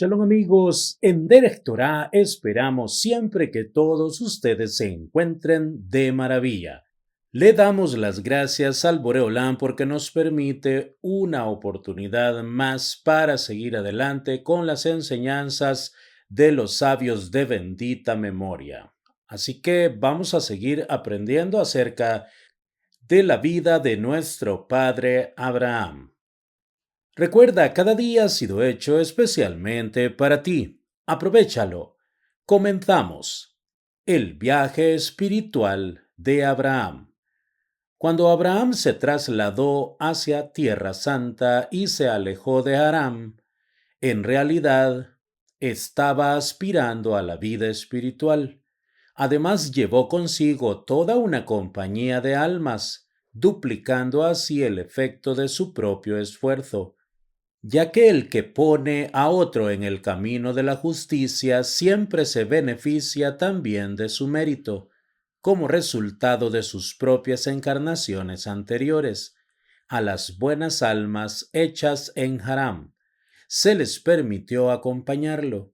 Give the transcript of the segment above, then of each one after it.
Shalom amigos, en Derech Torah esperamos siempre que todos ustedes se encuentren de maravilla. Le damos las gracias al Boreolán porque nos permite una oportunidad más para seguir adelante con las enseñanzas de los sabios de bendita memoria. Así que vamos a seguir aprendiendo acerca de la vida de nuestro padre Abraham. Recuerda, cada día ha sido hecho especialmente para ti. Aprovéchalo. Comenzamos. El viaje espiritual de Abraham. Cuando Abraham se trasladó hacia Tierra Santa y se alejó de Aram, en realidad estaba aspirando a la vida espiritual. Además, llevó consigo toda una compañía de almas, duplicando así el efecto de su propio esfuerzo, ya que el que pone a otro en el camino de la justicia siempre se beneficia también de su mérito, como resultado de sus propias encarnaciones anteriores. A las buenas almas hechas en Haram se les permitió acompañarlo.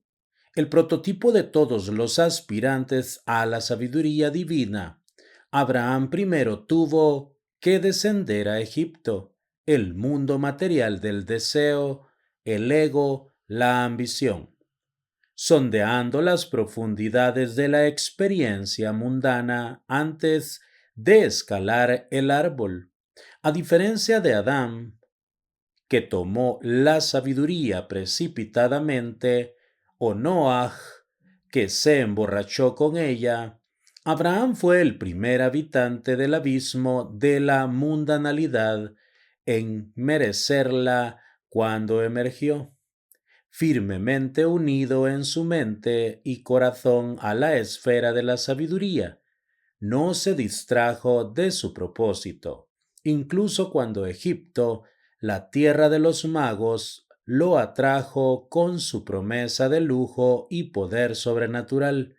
El prototipo de todos los aspirantes a la sabiduría divina, Abraham primero tuvo que descender a Egipto, el mundo material del deseo, el ego, la ambición, sondeando las profundidades de la experiencia mundana antes de escalar el árbol. A diferencia de Adán, que tomó la sabiduría precipitadamente, o Noaj, que se emborrachó con ella, Abraham fue el primer habitante del abismo de la mundanalidad en merecerla cuando emergió, firmemente unido en su mente y corazón a la esfera de la sabiduría. No se distrajo de su propósito, incluso cuando Egipto, la tierra de los magos, lo atrajo con su promesa de lujo y poder sobrenatural.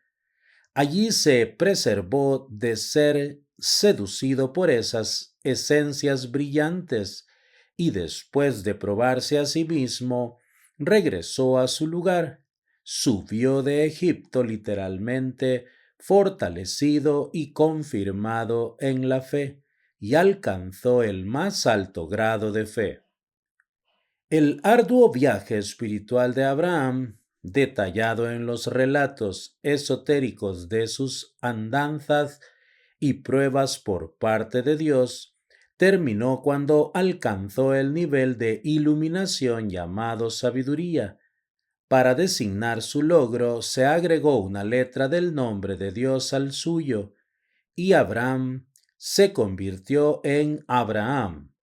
Allí se preservó de ser seducido por esas esencias brillantes y después de probarse a sí mismo, regresó a su lugar, subió de Egipto literalmente, fortalecido y confirmado en la fe, y alcanzó el más alto grado de fe. El arduo viaje espiritual de Abraham, detallado en los relatos esotéricos de sus andanzas y pruebas por parte de Dios, terminó cuando alcanzó el nivel de iluminación llamado sabiduría. Para designar su logro se agregó una letra del nombre de Dios al suyo, y Abraham se convirtió en Abraham.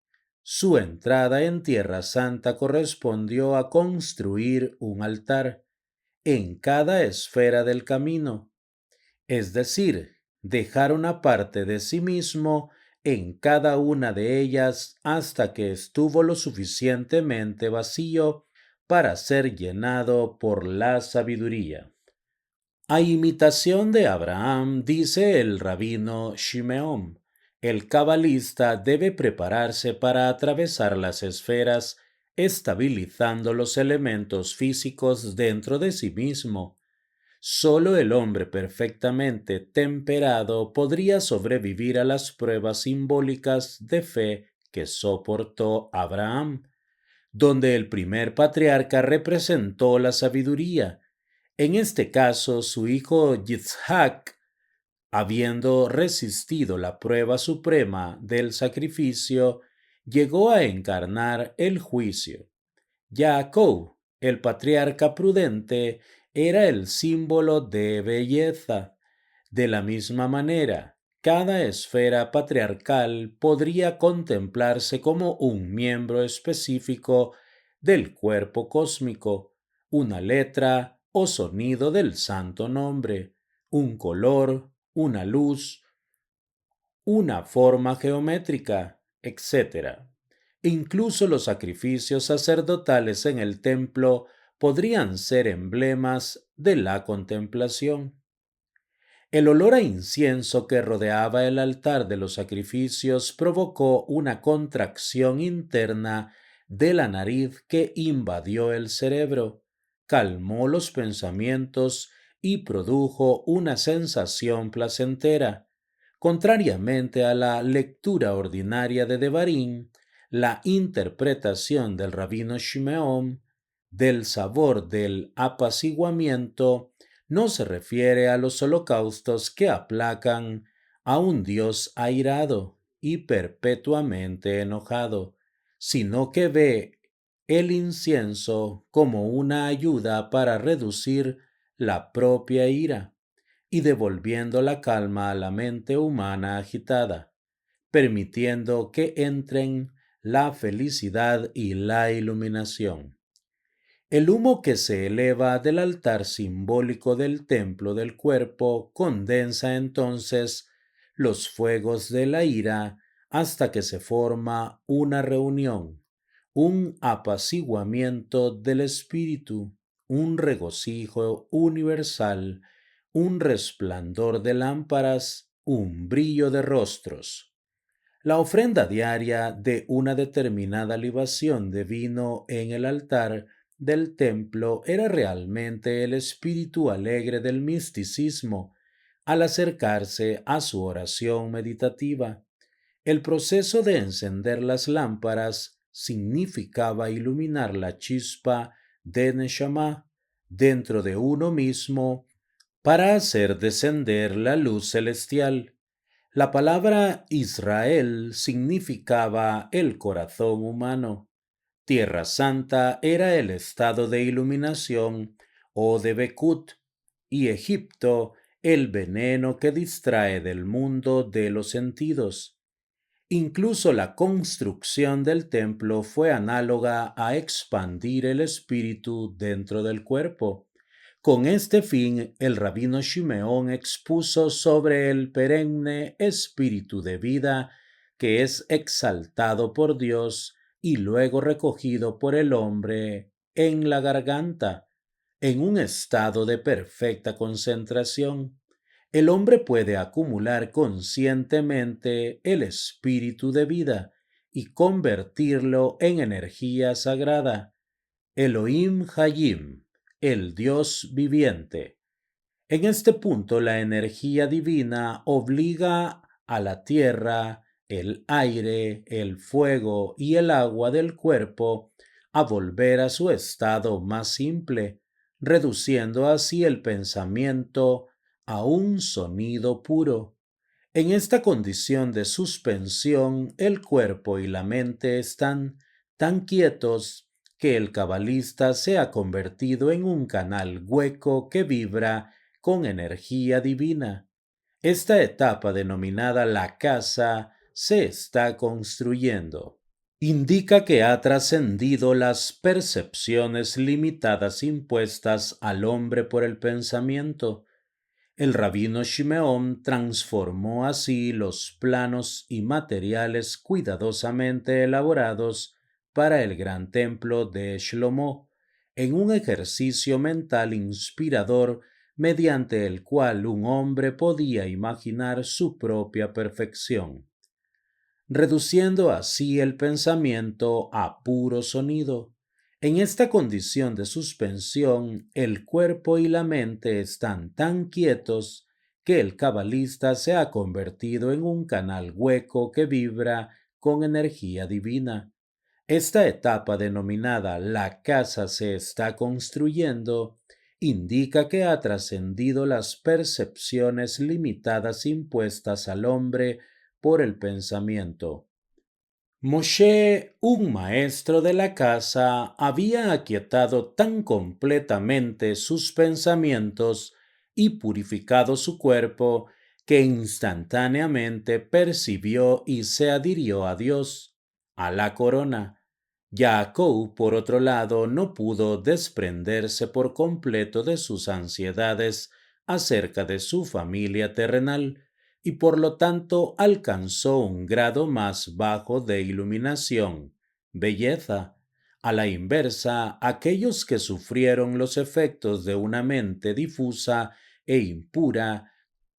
Su entrada en Tierra Santa correspondió a construir un altar en cada esfera del camino, es decir, dejar una parte de sí mismo en cada una de ellas hasta que estuvo lo suficientemente vacío para ser llenado por la sabiduría. A imitación de Abraham, dice el rabino Shimeón, el cabalista debe prepararse para atravesar las esferas, estabilizando los elementos físicos dentro de sí mismo. Solo el hombre perfectamente temperado podría sobrevivir a las pruebas simbólicas de fe que soportó Abraham, donde el primer patriarca representó la sabiduría. En este caso, su hijo Yitzhak, habiendo resistido la prueba suprema del sacrificio, llegó a encarnar el juicio. Jacob, el patriarca prudente, era el símbolo de belleza. De la misma manera, cada esfera patriarcal podría contemplarse como un miembro específico del cuerpo cósmico, una letra o sonido del santo nombre, un color, una luz, una forma geométrica, etc. Incluso los sacrificios sacerdotales en el templo podrían ser emblemas de la contemplación. El olor a incienso que rodeaba el altar de los sacrificios provocó una contracción interna de la nariz que invadió el cerebro. calmó los pensamientos y produjo una sensación placentera. Contrariamente a la lectura ordinaria de Devarim, la interpretación del rabino Shimeón del sabor del apaciguamiento no se refiere a los holocaustos que aplacan a un Dios airado y perpetuamente enojado, sino que ve el incienso como una ayuda para reducir la propia ira y devolviendo la calma a la mente humana agitada, permitiendo que entren la felicidad y la iluminación. El humo que se eleva del altar simbólico del templo del cuerpo condensa entonces los fuegos de la ira hasta que se forma una reunión, un apaciguamiento del espíritu, un regocijo universal, un resplandor de lámparas, un brillo de rostros. La ofrenda diaria de una determinada libación de vino en el altar del templo era realmente el espíritu alegre del misticismo al acercarse a su oración meditativa. El proceso de encender las lámparas significaba iluminar la chispa de Neshama dentro de uno mismo para hacer descender la luz celestial. La palabra Israel significaba el corazón humano. Tierra Santa era el estado de iluminación o de Bekut, y Egipto el veneno que distrae del mundo de los sentidos. Incluso la construcción del templo fue análoga a expandir el espíritu dentro del cuerpo. Con este fin, el rabino Shimeón expuso sobre el perenne espíritu de vida que es exaltado por Dios y luego recogido por el hombre en la garganta, en un estado de perfecta concentración. El hombre puede acumular conscientemente el espíritu de vida y convertirlo en energía sagrada, Elohim Hayim, el Dios viviente. En este punto, la energía divina obliga a la tierra, el aire, el fuego y el agua del cuerpo a volver a su estado más simple, reduciendo así el pensamiento a un sonido puro. En esta condición de suspensión, el cuerpo y la mente están tan quietos que el cabalista se ha convertido en un canal hueco que vibra con energía divina. Esta etapa, denominada la casa, se está construyendo. Indica que ha trascendido las percepciones limitadas impuestas al hombre por el pensamiento. El rabino Shimeón transformó así los planos y materiales cuidadosamente elaborados para el gran templo de Shlomo en un ejercicio mental inspirador mediante el cual un hombre podía imaginar su propia perfección, reduciendo así el pensamiento a puro sonido. En esta condición de suspensión, el cuerpo y la mente están tan quietos que el cabalista se ha convertido en un canal hueco que vibra con energía divina. Esta etapa, denominada la casa se está construyendo, indica que ha trascendido las percepciones limitadas impuestas al hombre por el pensamiento. Moshe, un maestro de la casa, había aquietado tan completamente sus pensamientos y purificado su cuerpo que instantáneamente percibió y se adhirió a Dios, a la corona. Jacob, por otro lado, no pudo desprenderse por completo de sus ansiedades acerca de su familia terrenal, y por lo tanto alcanzó un grado más bajo de iluminación, belleza. A la inversa, aquellos que sufrieron los efectos de una mente difusa e impura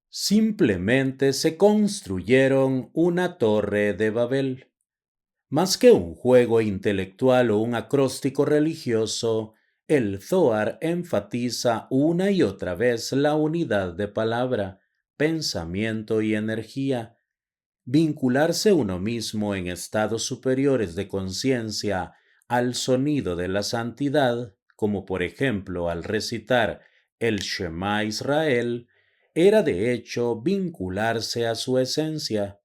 simplemente se construyeron una torre de Babel. Más que un juego intelectual o un acróstico religioso, El Zohar enfatiza una y otra vez la unidad de palabra, pensamiento y energía. Vincularse uno mismo en estados superiores de conciencia al sonido de la santidad, como por ejemplo al recitar el Shema Israel, era de hecho vincularse a su esencia.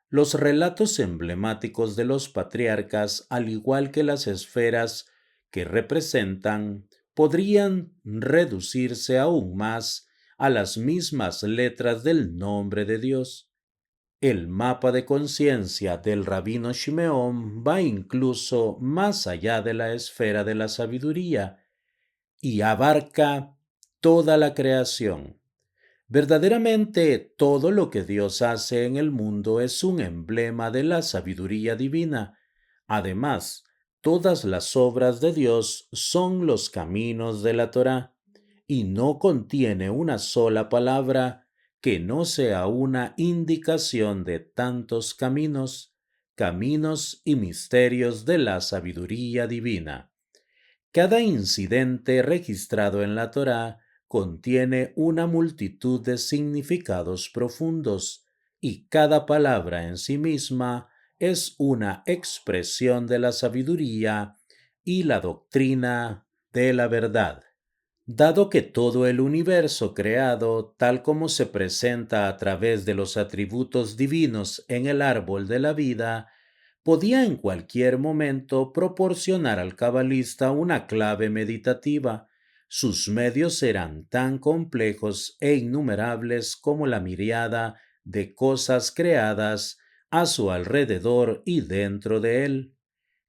Los relatos emblemáticos de los patriarcas, al igual que las esferas que representan, podrían reducirse aún más a las mismas letras del nombre de Dios. El mapa de conciencia del rabino Shimeón va incluso más allá de la esfera de la sabiduría y abarca toda la creación. Verdaderamente todo lo que Dios hace en el mundo es un emblema de la sabiduría divina. Además, todas las obras de Dios son los caminos de la Torá y no contiene una sola palabra que no sea una indicación de tantos caminos, caminos y misterios de la sabiduría divina. Cada incidente registrado en la Torá contiene una multitud de significados profundos y cada palabra en sí misma es una expresión de la sabiduría y la doctrina de la verdad. Dado que todo el universo creado, tal como se presenta a través de los atributos divinos en el árbol de la vida, podía en cualquier momento proporcionar al cabalista una clave meditativa. Sus medios eran tan complejos e innumerables como la miriada de cosas creadas a su alrededor y dentro de él.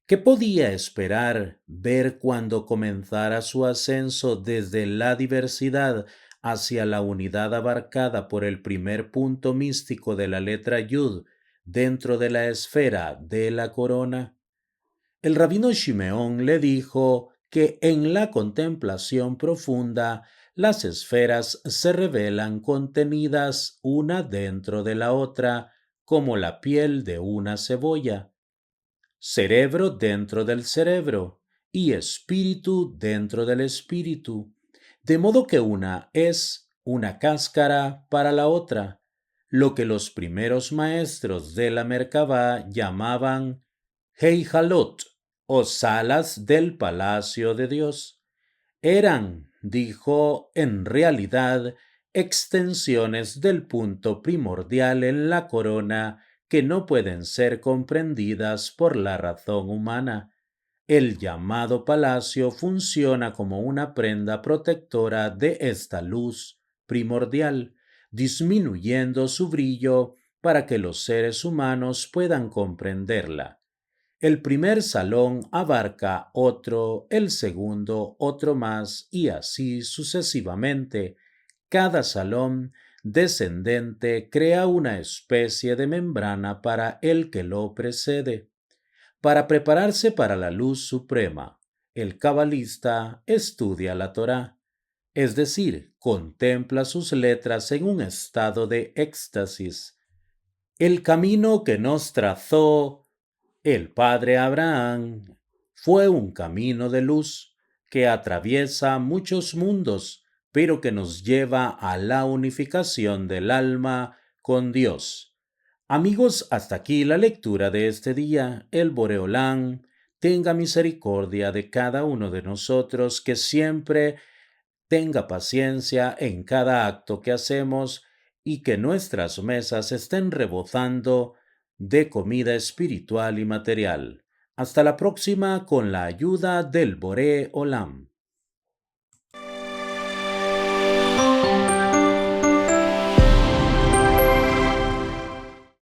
¿Qué podía esperar ver cuando comenzara su ascenso desde la diversidad hacia la unidad abarcada por el primer punto místico de la letra Yud dentro de la esfera de la corona? El rabino Shimeón le dijo que en la contemplación profunda las esferas se revelan contenidas una dentro de la otra como la piel de una cebolla, cerebro dentro del cerebro y espíritu dentro del espíritu, de modo que una es una cáscara para la otra, lo que los primeros maestros de la Merkabá llamaban Heijalot o salas del palacio de Dios. Eran, dijo, en realidad extensiones del punto primordial en la corona que no pueden ser comprendidas por la razón humana. El llamado palacio funciona como una prenda protectora de esta luz primordial, disminuyendo su brillo para que los seres humanos puedan comprenderla. El primer salón abarca otro, el segundo otro más y así sucesivamente. Cada salón descendente crea una especie de membrana para el que lo precede. Para prepararse para la luz suprema, el cabalista estudia la Torá, es decir, contempla sus letras en un estado de éxtasis. El camino que nos trazó el padre Abraham fue un camino de luz que atraviesa muchos mundos, pero que nos lleva a la unificación del alma con Dios. Amigos, hasta aquí la lectura de este día. El Boreolán tenga misericordia de cada uno de nosotros, que siempre tenga paciencia en cada acto que hacemos y que nuestras mesas estén rebosando de comida espiritual y material. Hasta la próxima con la ayuda del Boré Olam.